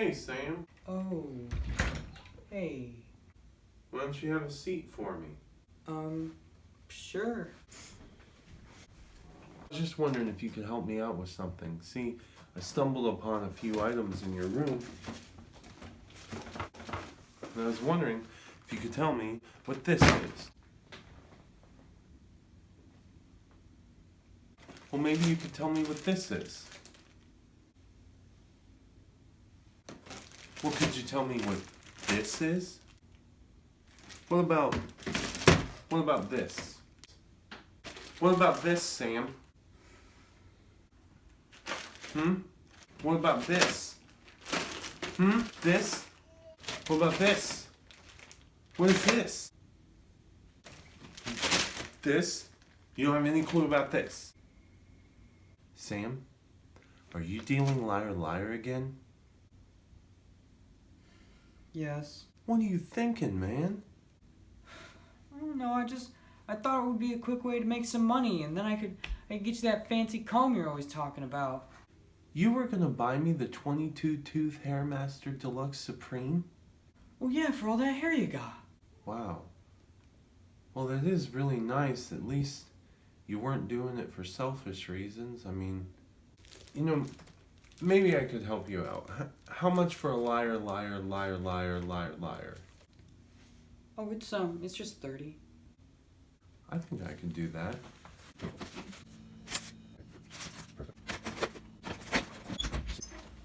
Hey, Sam. Oh. Hey. Why don't you have a seat for me? Sure. I was just wondering if you could help me out with something. See, I stumbled upon a few items in your room. And I was wondering if you could tell me what this is. Well, maybe you could tell me what this is. Well, could you tell me what this is? What about this? What about this, Sam? What about this? This? What about this? What is this? This? You don't have any clue about this? Sam? Are you dealing liar again? Yes. What are you thinking, man? I don't know, I thought it would be a quick way to make some money, and then I could get you that fancy comb you're always talking about. You were gonna buy me the 22-tooth Hairmaster Deluxe Supreme? Oh yeah, for all that hair you got. Wow. Well, that is really nice. At least you weren't doing it for selfish reasons. I mean, you know, maybe I could help you out. How much for a liar? Oh, it's just 30. I think I can do that.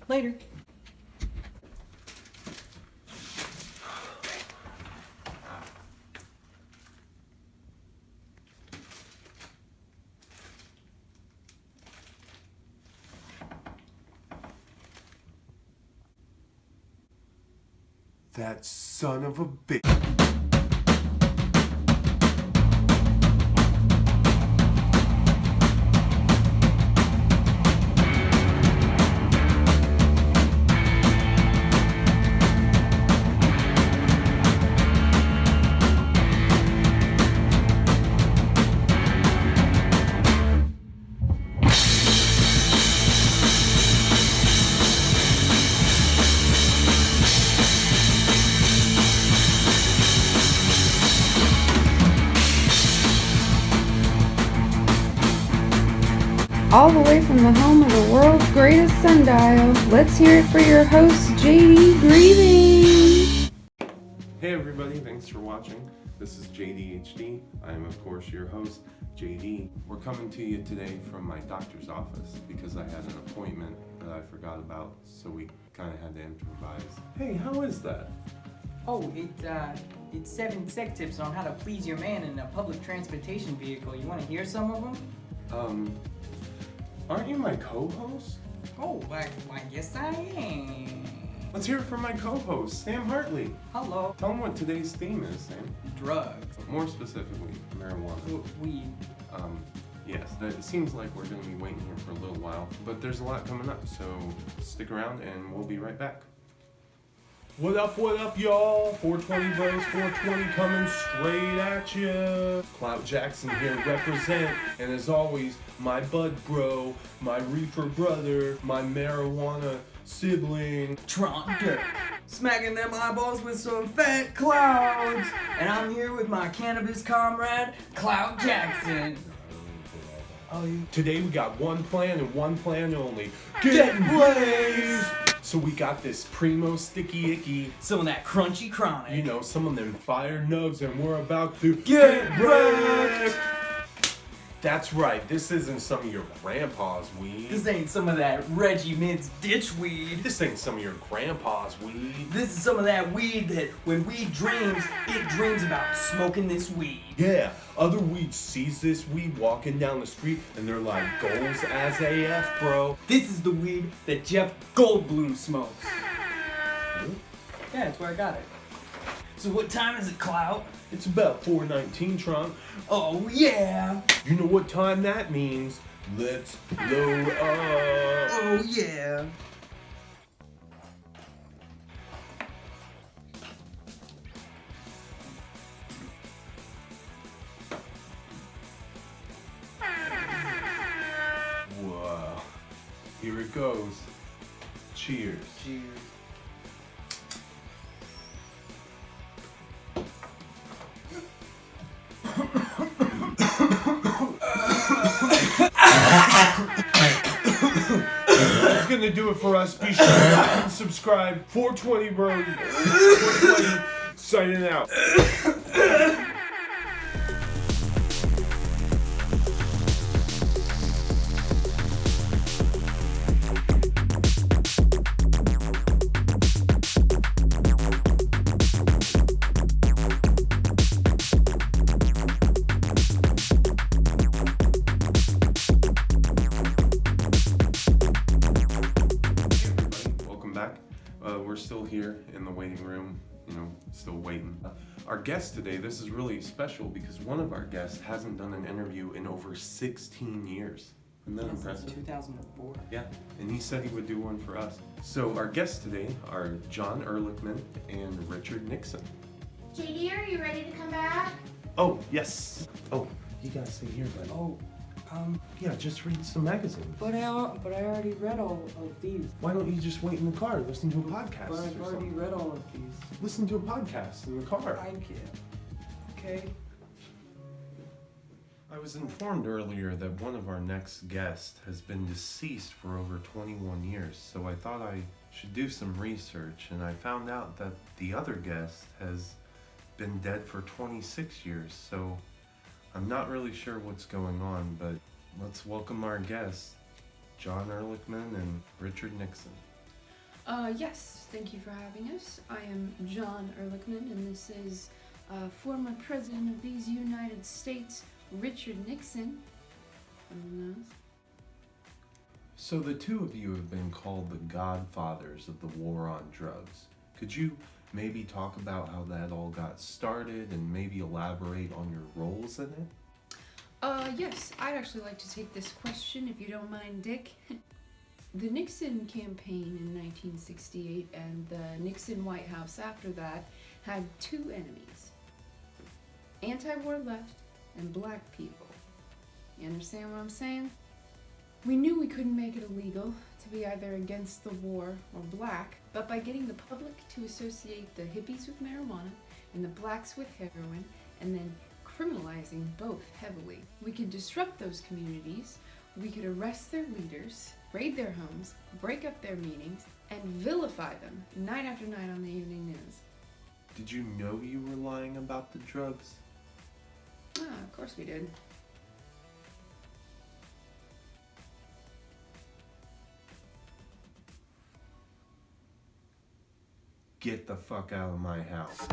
Later. That son of a bitch. All the way from the home of the world's greatest sundial, let's hear it for your host, JD GREVING. Hey everybody, thanks for watching. This is JDHD. I am of course your host, JD. We're coming to you today from my doctor's office because I had an appointment that I forgot about, so we kind of had to improvise. Hey, how is that? Oh, it's 7 sec tips on how to please your man in a public transportation vehicle. You want to hear some of them? Aren't you my co-host? Oh, why yes I am. Let's hear it from my co-host, Sam Hartley. Hello. Tell him what today's theme is, Sam. Drugs. More specifically, marijuana. Weed. Yes, it seems like we're going to be waiting here for a little while, but there's a lot coming up, so stick around and we'll be right back. What up, y'all? 420 Bros, 420 coming straight at ya. Cloud Jackson here, represent, and as always, my bud bro, my reefer brother, my marijuana sibling, Tron Dirk. Smacking them eyeballs with some fat clouds. And I'm here with my cannabis comrade, Cloud Jackson. Today we got one plan and one plan only. Get blazed! So we got this primo sticky icky. Some of that crunchy chronic. You know, some of them fire nugs, and we're about to get wrecked! That's right, this isn't some of your grandpa's weed. This ain't some of that Reggie Mint's ditch weed. This ain't some of your grandpa's weed. This is some of that weed that when weed dreams, it dreams about smoking this weed. Yeah, other weed sees this weed walking down the street and they're like, goals as AF, bro. This is the weed that Jeff Goldblum smokes. Really? Yeah, that's where I got it. So what time is it, Clout? It's about 4:19, Tron. Oh yeah! You know what time that means. Let's load up. Oh yeah! Whoa. Here it goes. Cheers. Cheers. That's gonna do it for us. Be sure to like and subscribe. 420 Bros. 420 signing out. We're still here in the waiting room, still waiting. Our guest today, this is really special because one of our guests hasn't done an interview in over 16 years. Isn't that impressive? Since 2004. Yeah, and he said he would do one for us. So our guests today are John Urlickman and Richard Nixon. JD, are you ready to come back? Oh, yes. Oh, you gotta stay here, buddy. Yeah, just read some magazine. But I already read all of these. Why don't you just wait in the car, listen to a podcast But I've or already something? read all of these. Listen to a podcast in the car. I can't. Okay. I was informed earlier that one of our next guests has been deceased for over 21 years, so I thought I should do some research, and I found out that the other guest has been dead for 26 years, so I'm not really sure what's going on, but let's welcome our guests, John Urlickman and Richard Nixon. Yes, thank you for having us. I am John Urlickman, and this is former President of these United States, Richard Nixon. Everyone knows. So the two of you have been called the godfathers of the war on drugs. Could you maybe talk about how that all got started and maybe elaborate on your roles in it? Yes, I'd actually like to take this question, if you don't mind, Dick. The Nixon campaign in 1968 and the Nixon White House after that had two enemies: anti-war left and black people. You understand what I'm saying? We knew we couldn't make it illegal to be either against the war or black, but by getting the public to associate the hippies with marijuana and the blacks with heroin, and then criminalizing both heavily, we could disrupt those communities, we could arrest their leaders, raid their homes, break up their meetings, and vilify them night after night on the evening news. Did you know you were lying about the drugs? Of course we did. Get the fuck out of my house.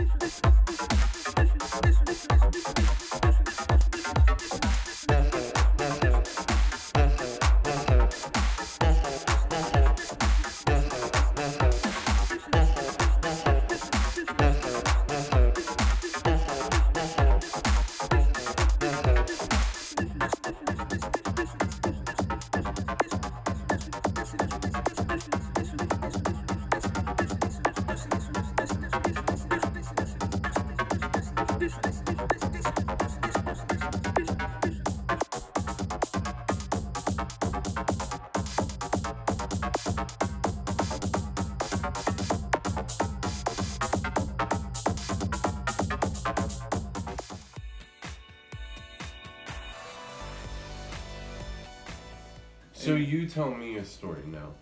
So you tell me a story now.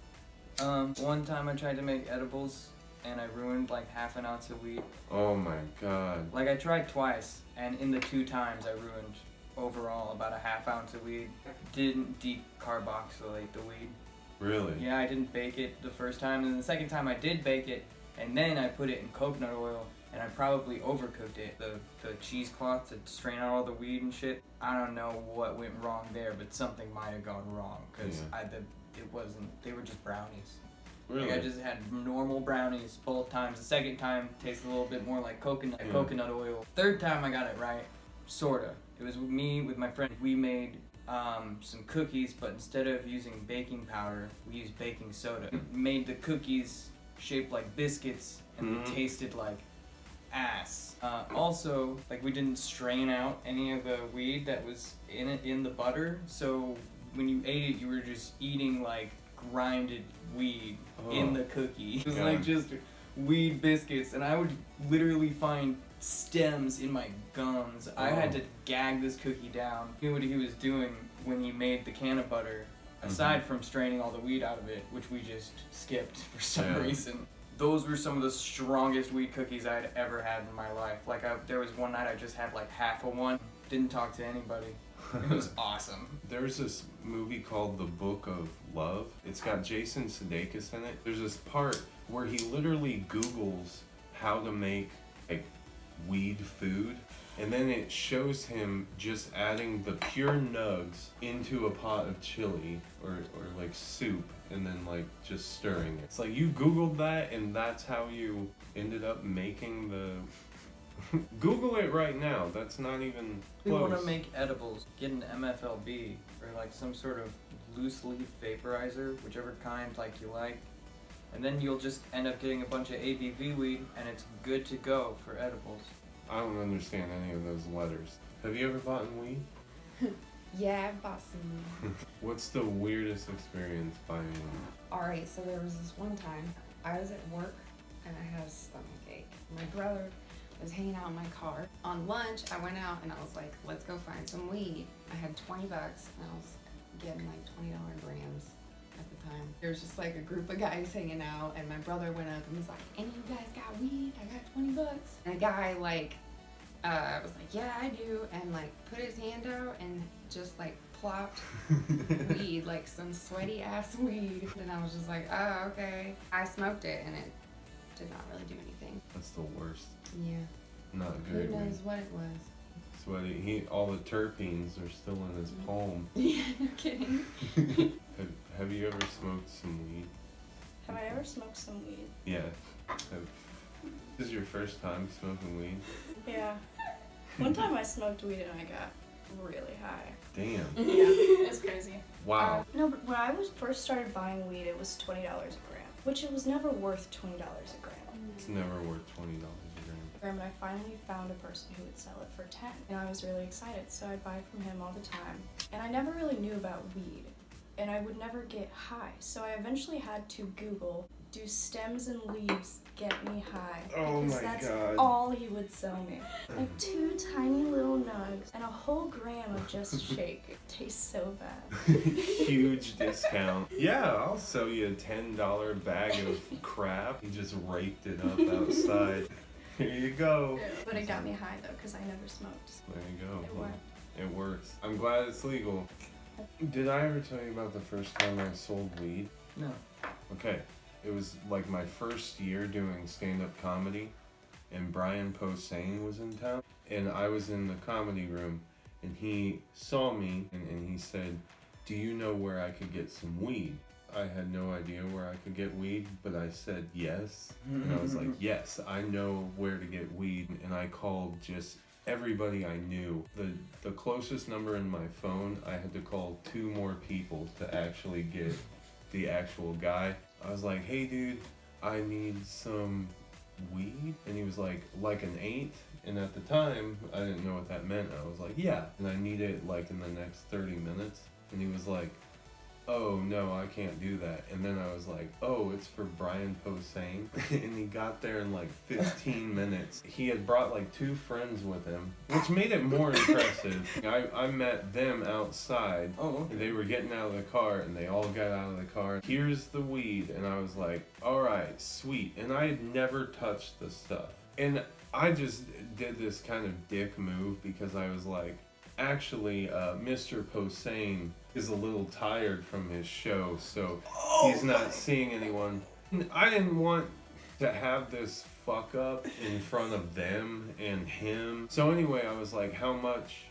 One time I tried to make edibles and I ruined like half an ounce of weed. Oh my god. Like I tried twice, and in the 2 times I ruined overall about a half ounce of weed. Didn't decarboxylate the weed. Really? Yeah, I didn't bake it the first time, and the second time I did bake it, and then I put it in coconut oil, and I probably overcooked it. The cheesecloth to strain out all the weed and shit. I don't know what went wrong there, but something might have gone wrong, because they were just brownies. Really? Like I just had normal brownies both times. The second time tasted a little bit more like coconut oil. Third time I got it right, sorta. It was me with my friend. We made some cookies, but instead of using baking powder, we used baking soda. We made the cookies shaped like biscuits, and they tasted like ass. Also, like we didn't strain out any of the weed that was in the butter, so when you ate it, you were just eating like grinded weed in the cookie. It was like just weed biscuits, and I would literally find stems in my gums. I had to gag this cookie down. He knew what he was doing when he made the can of butter, aside from straining all the weed out of it, which we just skipped for some reason. Those were some of the strongest weed cookies I'd ever had in my life. Like, there was one night I just had like half of one, didn't talk to anybody. It was awesome. There's this movie called The Book of Love. It's got Jason Sudeikis in it. There's this part where he literally Googles how to make like weed food, and then it shows him just adding the pure nugs into a pot of chili or like soup, and then like just stirring it. It's like you Googled that and that's how you ended up making the Google it right now. That's not even close. We want to make edibles. Get an MFLB or like some sort of loose leaf vaporizer, whichever kind like you like. And then you'll just end up getting a bunch of ABV weed and it's good to go for edibles. I don't understand any of those letters. Have you ever bought weed? Yeah, I bought some weed. What's the weirdest experience buying weed? Alright, so there was this one time I was at work and I had a stomach ache. My brother was hanging out in my car. On lunch, I went out and I was like, let's go find some weed. I had $20 and I was getting like $20 grams at the time. There was just like a group of guys hanging out and my brother went up and was like, any of you guys got weed? I got $20. And a guy like, was like, yeah, I do. And like put his hand out and just like plopped weed, like some sweaty ass weed. And I was just like, oh, okay. I smoked it and it did not really do anything. That's the worst. Yeah. Not good. Who knows what it was? Sweaty. All the terpenes are still in his palm. Yeah, no kidding. Have you ever smoked some weed? Have I ever smoked some weed? Yeah. This is your first time smoking weed? Yeah. One time I smoked weed and I got really high. Damn. Yeah, it was crazy. Wow. No, but when I first started buying weed, it was $20 a gram, which it was never worth $20 a gram. It's never worth $20 a gram. And I finally found a person who would sell it for 10, and I was really excited, so I'd buy from him all the time. And I never really knew about weed, and I would never get high, so I eventually had to Google, do stems and leaves get me high? Oh because my that's God. all he would sell me. Like 2 tiny little nugs and a whole gram of just shake. It tastes so bad. Huge discount. Yeah, I'll sell you a $10 bag of crap. He just raked it up outside. Here you go. But it got me high though, because I never smoked. There you go. It worked. It works. I'm glad it's legal. Did I ever tell you about the first time I sold weed? No. Okay. It was like my first year doing stand-up comedy, and Brian Posehn was in town, and I was in the comedy room, and he saw me, and he said, do you know where I could get some weed? I had no idea where I could get weed, but I said yes, and I was like, yes, I know where to get weed, and I called just everybody I knew. The closest number in my phone, I had to call 2 more people to actually get the actual guy. I was like, hey dude, I need some weed. And he was like an eighth. And at the time, I didn't know what that meant. I was like, yeah. And I need it like in the next 30 minutes. And he was like, oh no, I can't do that. And then I was like, oh, it's for Brian Posehn. And he got there in like 15 minutes. He had brought like 2 friends with him, which made it more impressive. I met them outside. Oh, okay. They were getting out of the car and they all got out of the car. Here's the weed. And I was like, all right, sweet. And I had never touched the stuff. And I just did this kind of dick move because I was like, actually, Mr. Posehn is a little tired from his show, so he's not seeing anyone. I didn't want to have this fuck up in front of them and him. So anyway, I was like, how much?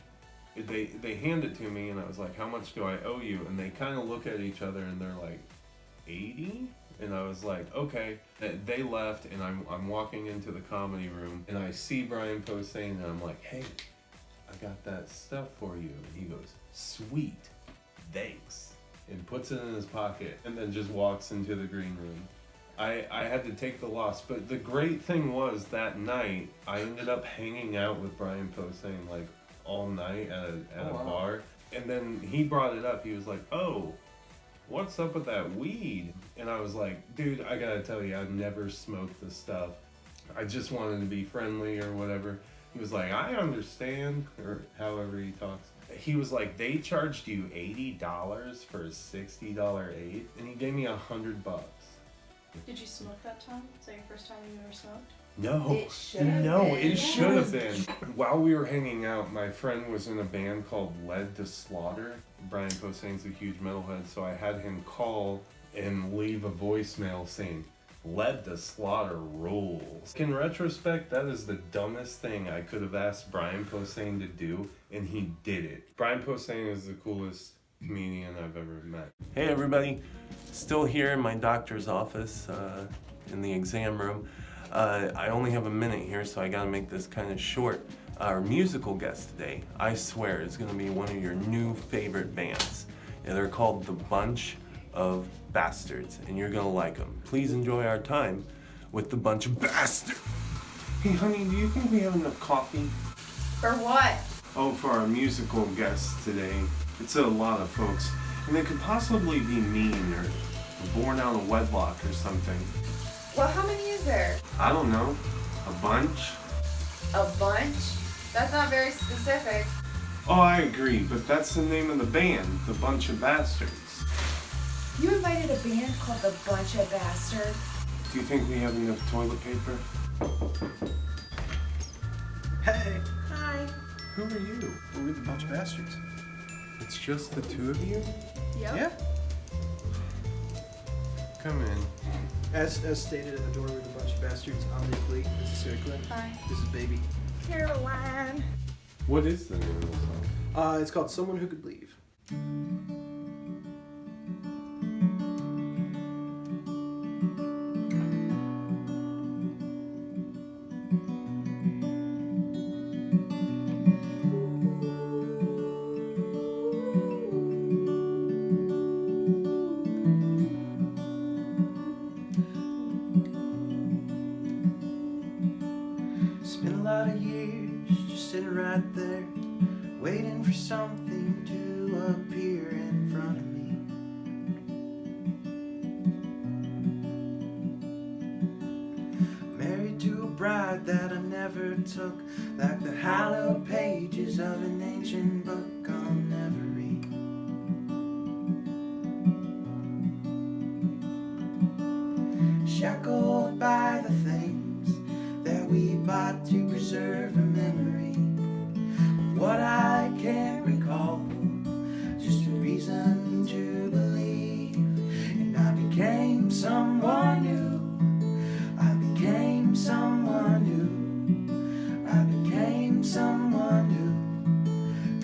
They handed it to me, and I was like, how much do I owe you? And they kind of look at each other, and they're like, 80? And I was like, okay. They left, and I'm walking into the comedy room, and I see Brian Posehn, and I'm like, hey, I got that stuff for you. And he goes, sweet, thanks. And puts it in his pocket and then just walks into the green room. I had to take the loss, but the great thing was that night, I ended up hanging out with Brian Posehn like all night at a bar. And then he brought it up. He was like, oh, what's up with that weed? And I was like, dude, I gotta tell you, I've never smoked this stuff. I just wanted to be friendly or whatever. He was like, I understand, or however he talks. He was like, they charged you $80 for a $60 aid, and he gave me $100. Did you smoke that time? Is that your first time you ever smoked? No, It should have no, been. it should have been. While we were hanging out, my friend was in a band called Led to Slaughter. Brian Posehn's a huge metalhead, so I had him call and leave a voicemail saying, Led to Slaughter rules. In retrospect, that is the dumbest thing I could have asked Brian Posehn to do, and he did it. Brian Posehn is the coolest comedian I've ever met. Hey everybody, still here in my doctor's office, in the exam room. I only have a minute here, so I gotta make this kind of short. Our musical guest today, I swear, is gonna be one of your new favorite bands. And they're called the Buncha Bastards, and you're gonna like them. Please enjoy our time with the Buncha Bastards. Hey honey, do you think we have enough coffee? For what? Oh, for our musical guest today. It's a lot of folks, and they could possibly be mean or born out of wedlock or something. Well, how many is there? I don't know. A bunch? A bunch? That's not very specific. Oh, I agree, but that's the name of the band, the Buncha Bastards. You invited a band called the Buncha Bastards? Do you think we have enough toilet paper? Hey, Hi. Who are you? we're the Buncha Bastards. It's just the two of you? Yep. Yeah. Come in. As stated at the door, we're the Buncha Bastards. I'm Nick Lee. This is Sarah Quinn. Hi. This is Baby. Caroline. What is the name of the song? It's called Someone Who Could Leave. Spent a lot of years just sitting right there, waiting for something to appear in front of me. Married to a bride that I never took, like the hallowed pages of an ancient book I'll never read. Shackled by the things that we bought to preserve a memory of what I can't recall, just a reason to believe. And I became someone new. I became someone new. I became someone who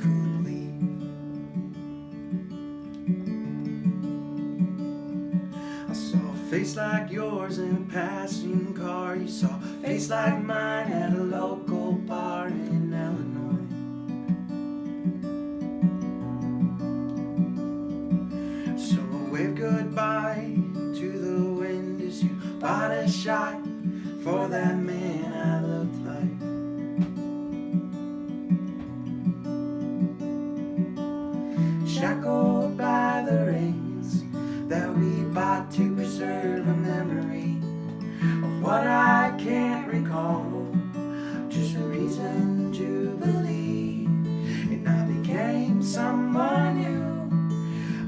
could leave. I saw a face like yours in a passing car. You saw a face like mine at a local bar in Illinois. So I waved goodbye to the wind as you bought a shot for that man I looked like. Shackled by the rings that we bought to preserve a memory of what I can't recall, just a reason to believe. And I became someone new.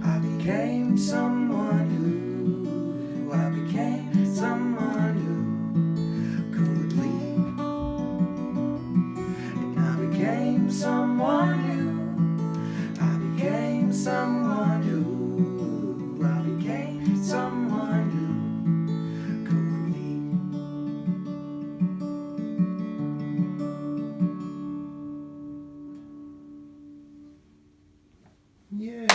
I became someone who, I became someone who could leave. And I became someone new. I became someone who, I became someone who could leave. Yeah.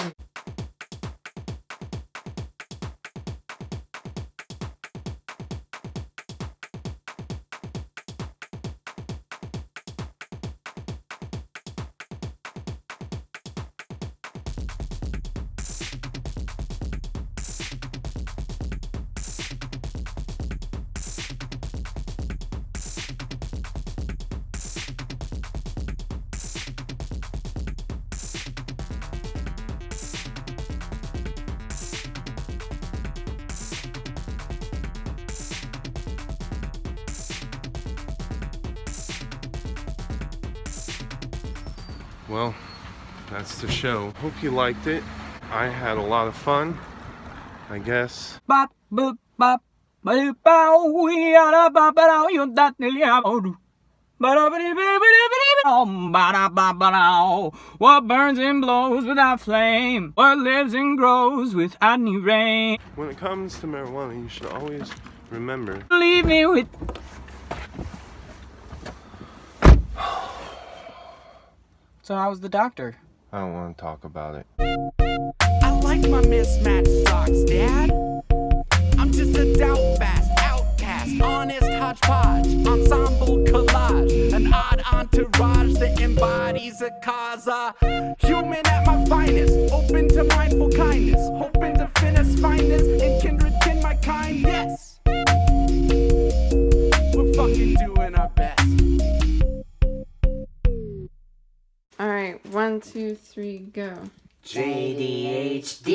Well, that's the show. Hope you liked it. I had a lot of fun, I guess. Bop, boop, bop, ba bow, we are a bop, you that what burns and blows without flame? What lives and grows without any rain? When it comes to marijuana, you should always remember. Leave me with. So how was the doctor? I don't want to talk about it. I like my mismatched socks, Dad. I'm just a doubt fast, outcast, honest hodgepodge, ensemble collage, an odd entourage that embodies a cause. Human at my finest, open to mindful kindness, hoping to finish fineness and kindred kin my kind. Yes, we're fucking doing our best. All right, 1, 2, 3, go. JDHD.